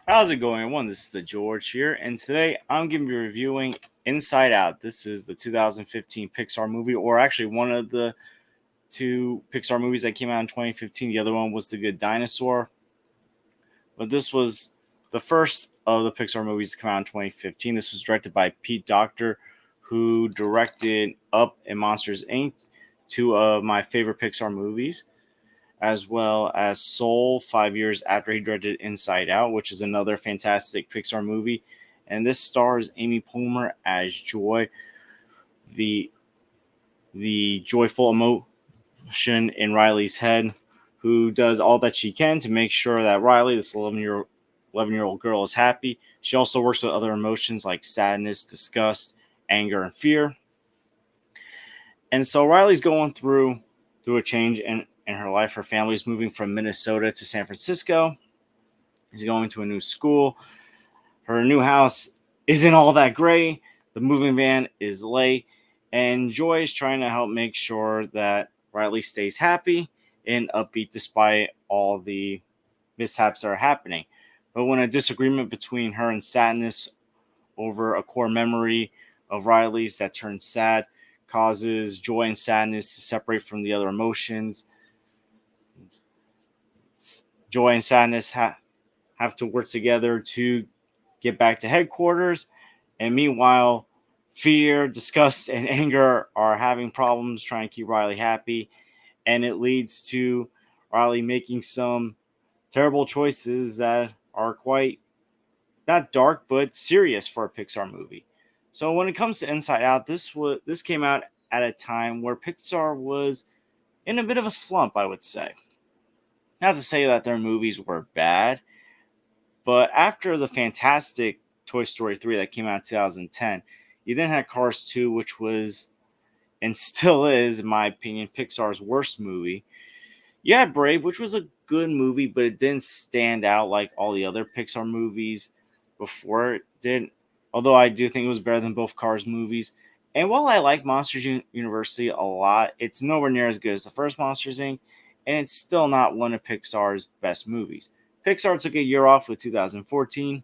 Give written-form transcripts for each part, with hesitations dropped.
How's it going, everyone? This is the George here, and today I'm going to be reviewing Inside Out. This is the 2015 Pixar movie, or actually one of the two Pixar movies that came out in 2015. The other one was The Good Dinosaur, but this was the first of the Pixar movies to come out in 2015. This was directed by Pete Docter, who directed Up and Monsters Inc., two of my favorite Pixar movies, as well as Soul 5 years after he directed Inside Out, which is another fantastic Pixar movie. And this stars Amy Poehler as Joy, the joyful emotion in Riley's head, who does all that she can to make sure that Riley, this 11-year-old girl, is happy. She also works with other emotions like sadness, disgust, anger, and fear. And so Riley's going through a change in her life. Her family's moving from Minnesota to San Francisco. She's going to a new school. Her new house isn't all that great. The moving van is late. And Joy is trying to help make sure that Riley stays happy and upbeat despite all the mishaps that are happening. But when a disagreement between her and Sadness over a core memory of Riley's that turns sad causes Joy and Sadness to separate from the other emotions. Joy and Sadness have to work together to get back to headquarters. And meanwhile, fear, disgust, and anger are having problems trying to keep Riley happy. And it leads to Riley making some terrible choices that are quite not dark but serious for a Pixar movie. So when it comes to Inside Out, this came out at a time where Pixar was in a bit of a slump, I would say. Not to say that their movies were bad, but after the fantastic Toy Story 3 that came out in 2010, you then had Cars 2, which was and still is, in my opinion, Pixar's worst movie. You had Brave, which was a good movie, but it didn't stand out like all the other Pixar movies before it did. Although I do think it was better than both Cars movies. And while I like Monsters University a lot, it's nowhere near as good as the first Monsters Inc., and it's still not one of Pixar's best movies. Pixar took a year off with 2014,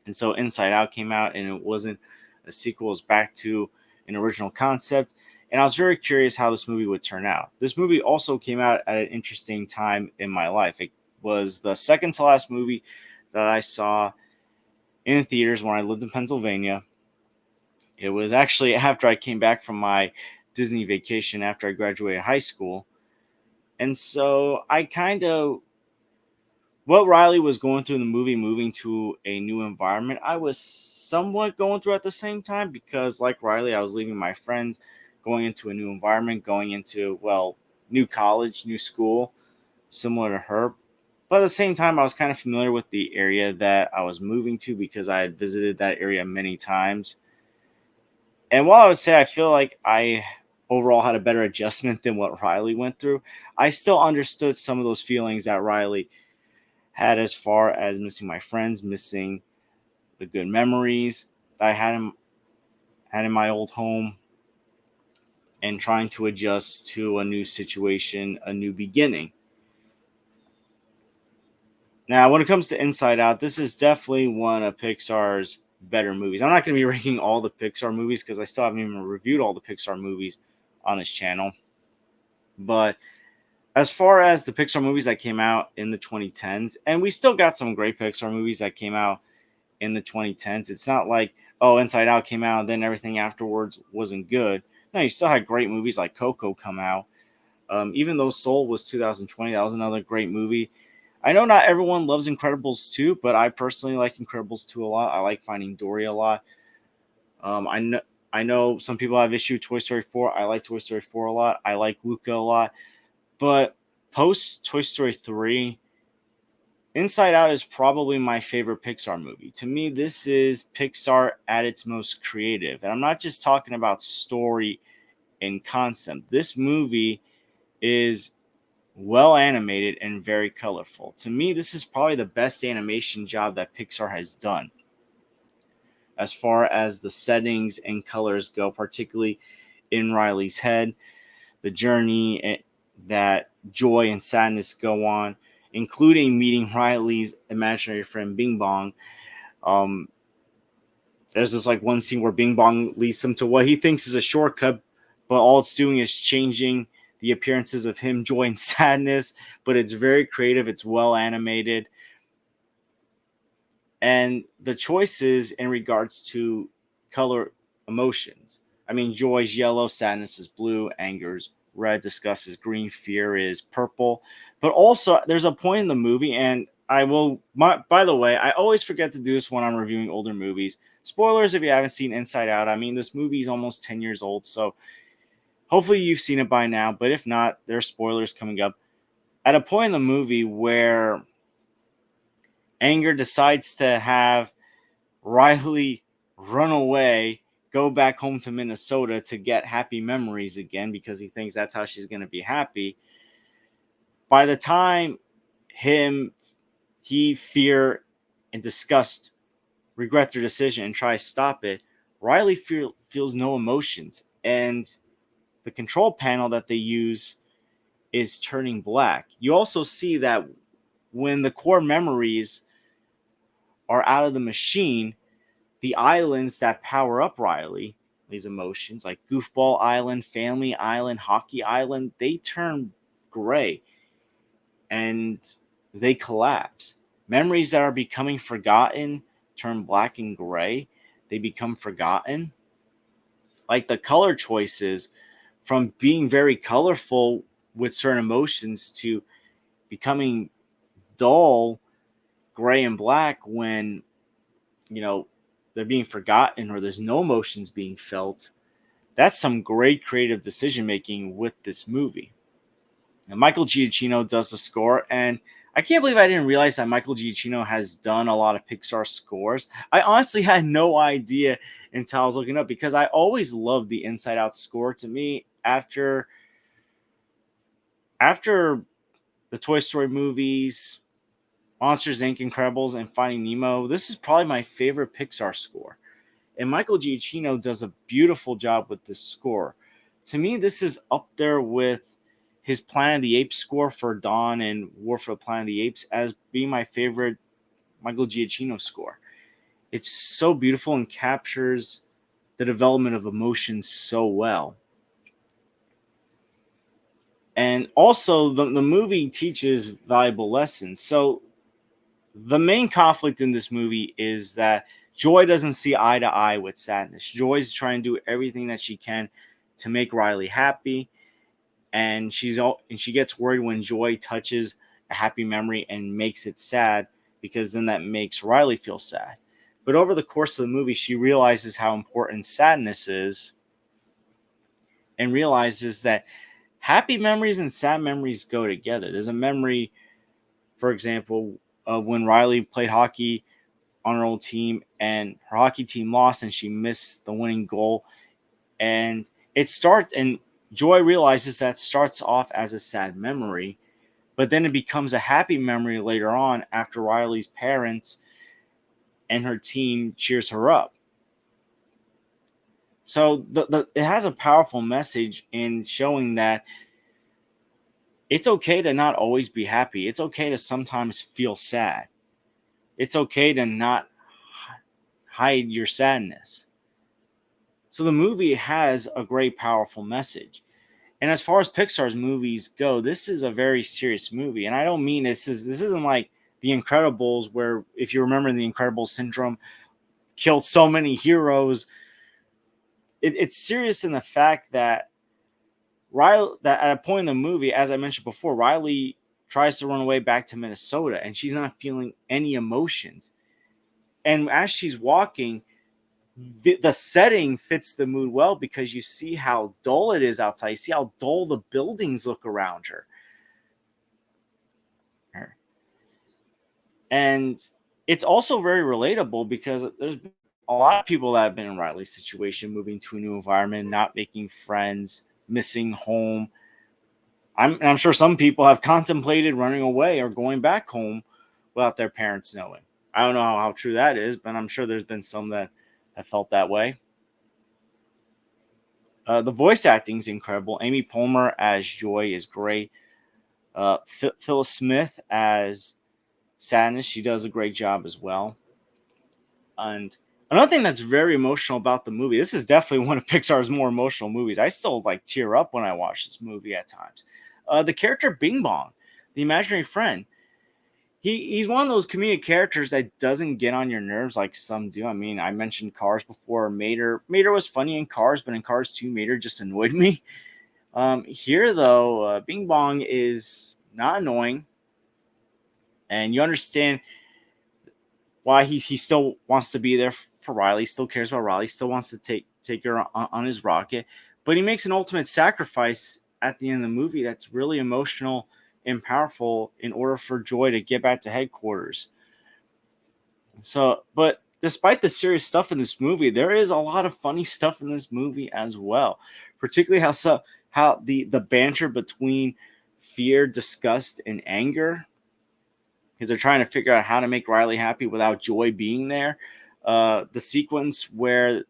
and so Inside Out came out, and it wasn't a sequel, it was back to an original concept. And I was very curious how this movie would turn out. This movie also came out at an interesting time in my life. It was the second to last movie that I saw in theaters when I lived in Pennsylvania. It was actually after I came back from my Disney vacation after I graduated high school. And so I kind of, what Riley was going through in the movie, moving to a new environment, I was somewhat going through at the same time because, like Riley, I was leaving my friends, going into a new environment, going into, well, new college, new school, similar to her. But at the same time, I was kind of familiar with the area that I was moving to because I had visited that area many times. And while I would say I feel like I overall had a better adjustment than what Riley went through, I still understood some of those feelings that Riley had as far as missing my friends, missing the good memories that I had in my old home, and trying to adjust to a new situation, a new beginning. Now, when it comes to Inside Out, this is definitely one of Pixar's better movies. I'm not going to be ranking all the Pixar movies because I still haven't even reviewed all the Pixar movies on this channel. But as far as the Pixar movies that came out in the 2010s, and we still got some great Pixar movies that came out in the 2010s. It's not like, oh, Inside Out came out and then everything afterwards wasn't good. No, you still had great movies like Coco come out. Even though Soul was 2020, that was another great movie. I know not everyone loves Incredibles 2, but I personally like Incredibles 2 a lot. I like Finding Dory a lot. I know some people have issue with Toy Story 4. I like Toy Story 4 a lot. I like Luca a lot. But post Toy Story 3, Inside Out is probably my favorite Pixar movie. To me, this is Pixar at its most creative. And I'm not just talking about story and concept. This movie is well animated and very colorful. To me, this is probably the best animation job that Pixar has done as far as the settings and colors go, particularly in Riley's head, the journey that joy and sadness go on, including meeting Riley's imaginary friend Bing Bong. Um, there's this like one scene where Bing Bong leads him to what he thinks is a shortcut, but all it's doing is changing the appearances of him, joy, and sadness. But it's very creative. It's well animated, and the choices in regards to color emotions. I mean, joy is yellow, sadness is blue, anger is red, disgust is green, fear is purple. But also, there's a point in the movie, and by the way, I always forget to do this when I'm reviewing older movies. Spoilers if you haven't seen Inside Out. I mean, this movie is almost 10 years old, so hopefully you've seen it by now. But if not, there's spoilers coming up. At a point in the movie where Anger decides to have Riley run away, go back home to Minnesota to get happy memories again because he thinks that's how she's going to be happy. By the time he, fear, and disgust regret their decision and try to stop it, Riley feels no emotions. And the control panel that they use is turning black. You also see that when the core memories are out of the machine, the islands that power up Riley, these emotions like Goofball Island, Family Island, Hockey Island, they turn gray and they collapse. Memories that are becoming forgotten turn black and gray. They become forgotten. Like the color choices from being very colorful with certain emotions to becoming dull, gray and black when, you know, they're being forgotten or there's no emotions being felt. That's some great creative decision making with this movie. And Michael Giacchino does the score, and I can't believe I didn't realize that Michael Giacchino has done a lot of Pixar scores. I honestly had no idea until I was looking up because I always loved the Inside Out score. To me, after the Toy Story movies, Monsters Inc., Incredibles, and Finding Nemo, this is probably my favorite Pixar score. And Michael Giacchino does a beautiful job with this score. To me, this is up there with his Planet of the Apes score for Dawn and War for the Planet of the Apes as being my favorite Michael Giacchino score. It's so beautiful and captures the development of emotions so well. And also, the movie teaches valuable lessons. So, the main conflict in this movie is that Joy doesn't see eye to eye with sadness. Joy's trying to do everything that she can to make Riley happy, and she gets worried when Joy touches a happy memory and makes it sad because then that makes Riley feel sad. But over the course of the movie, she realizes how important sadness is and realizes that happy memories and sad memories go together. There's a memory, for example, of when Riley played hockey on her old team and her hockey team lost and she missed the winning goal. And Joy realizes that starts off as a sad memory, but then it becomes a happy memory later on after Riley's parents and her team cheers her up. So it has a powerful message in showing that it's okay to not always be happy. It's okay to sometimes feel sad. It's okay to not hide your sadness. So the movie has a great, powerful message. And as far as Pixar's movies go, this is a very serious movie. And I don't mean this isn't like The Incredibles, where if you remember the Incredibles syndrome killed so many heroes. It's serious in the fact that that at a point in the movie, as I mentioned before, Riley tries to run away back to Minnesota and she's not feeling any emotions. And as she's walking, the setting fits the mood well because you see how dull it is outside. You see how dull the buildings look around her. And it's also very relatable because there's a lot of people that have been in Riley's situation, moving to a new environment, not making friends, missing home. I'm sure some people have contemplated running away or going back home without their parents knowing. I don't know how true that is, but I'm sure there's been some that have felt that way. The voice acting is incredible. Amy Poehler as Joy is great. Phyllis Smith as Sadness, she does a great job as well. And another thing that's very emotional about the movie, this is definitely one of Pixar's more emotional movies. I still like tear up when I watch this movie at times. The character Bing Bong, the imaginary friend, he's one of those comedic characters that doesn't get on your nerves like some do. I mean, I mentioned Cars before. Mater was funny in Cars, but in Cars 2, Mater just annoyed me. Here though, Bing Bong is not annoying, and you understand why he still wants to be there for Riley, still cares about Riley, still wants to take her on his rocket, but he makes an ultimate sacrifice at the end of the movie that's really emotional and powerful in order for Joy to get back to headquarters. So, but despite the serious stuff in this movie, there is a lot of funny stuff in this movie as well. Particularly how the banter between fear, disgust, and anger, because they're trying to figure out how to make Riley happy without Joy being there. The sequence where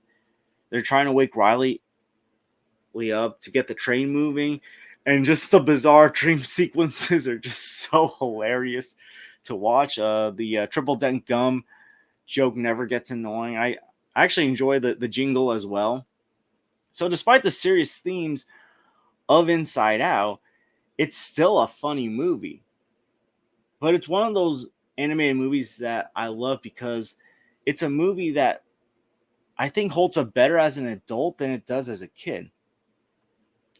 they're trying to wake Riley up to get the train moving, and just the bizarre dream sequences are just so hilarious to watch. The triple dent gum joke never gets annoying. I actually enjoy the jingle as well. So despite the serious themes of Inside Out, it's still a funny movie. But it's one of those animated movies that I love because it's a movie that I think holds up better as an adult than it does as a kid.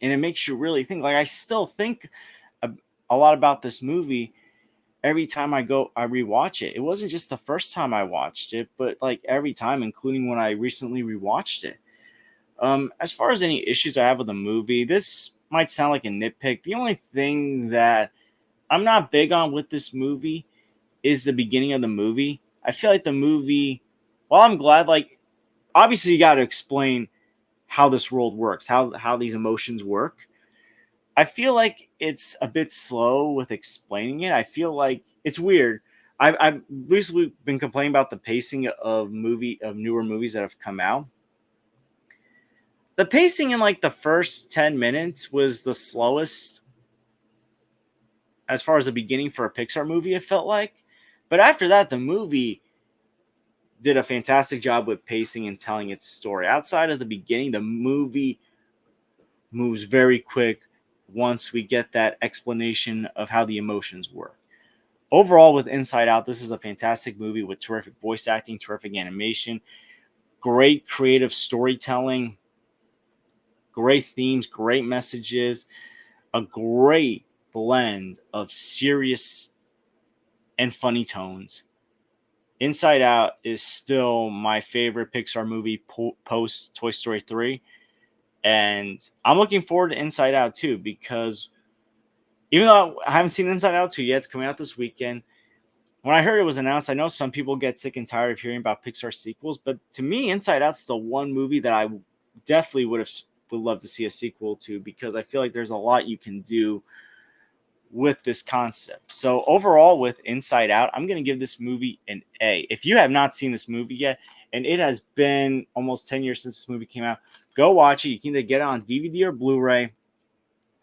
And it makes you really think. Like, I still think a lot about this movie every time I rewatch it. It wasn't just the first time I watched it, but like every time, including when I recently rewatched it. As far as any issues I have with the movie, this might sound like a nitpick. The only thing that I'm not big on with this movie is the beginning of the movie. I feel like the movie, while I'm glad, like, obviously you got to explain how this world works, how these emotions work. I feel like it's a bit slow with explaining it. I feel like it's weird. I've recently been complaining about the pacing of newer movies that have come out. The pacing in like the first 10 minutes was the slowest as far as the beginning for a Pixar movie, it felt like. But after that, the movie did a fantastic job with pacing and telling its story. Outside of the beginning, the movie moves very quick once we get that explanation of how the emotions work. Overall, with Inside Out, this is a fantastic movie with terrific voice acting, terrific animation, great creative storytelling, great themes, great messages, a great blend of serious and funny tones. Inside Out is still my favorite Pixar movie post Toy Story 3. And I'm looking forward to Inside Out 2 because even though I haven't seen Inside Out 2 yet, it's coming out this weekend. When I heard it was announced, I know some people get sick and tired of hearing about Pixar sequels, but to me, Inside Out's the one movie that I definitely would love to see a sequel to because I feel like there's a lot you can do with this concept. So overall, with Inside Out, I'm going to give this movie an A. If you have not seen this movie yet, and it has been almost 10 years since this movie came out, go watch it. You can either get it on DVD or Blu-ray,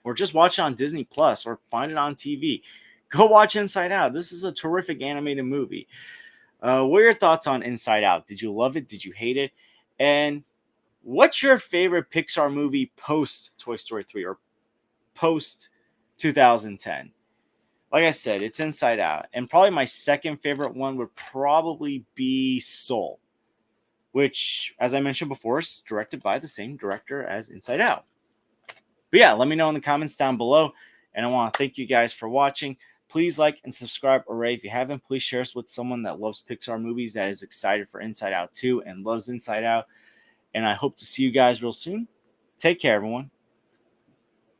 or just watch it on Disney Plus, or find it on TV. Go watch Inside Out. This is a terrific animated movie. What are your thoughts on Inside Out? Did you love it? Did you hate it? And what's your favorite Pixar movie post Toy Story 3 or post 2010? Like I said, it's Inside Out. And probably my second favorite one would probably be Soul, which, as I mentioned before, is directed by the same director as Inside Out. But yeah, let me know in the comments down below. And I want to thank you guys for watching. Please like and subscribe or rate if you haven't. Please share us with someone that loves Pixar movies, that is excited for Inside Out 2 and loves Inside Out. And I hope to see you guys real soon. Take care, everyone.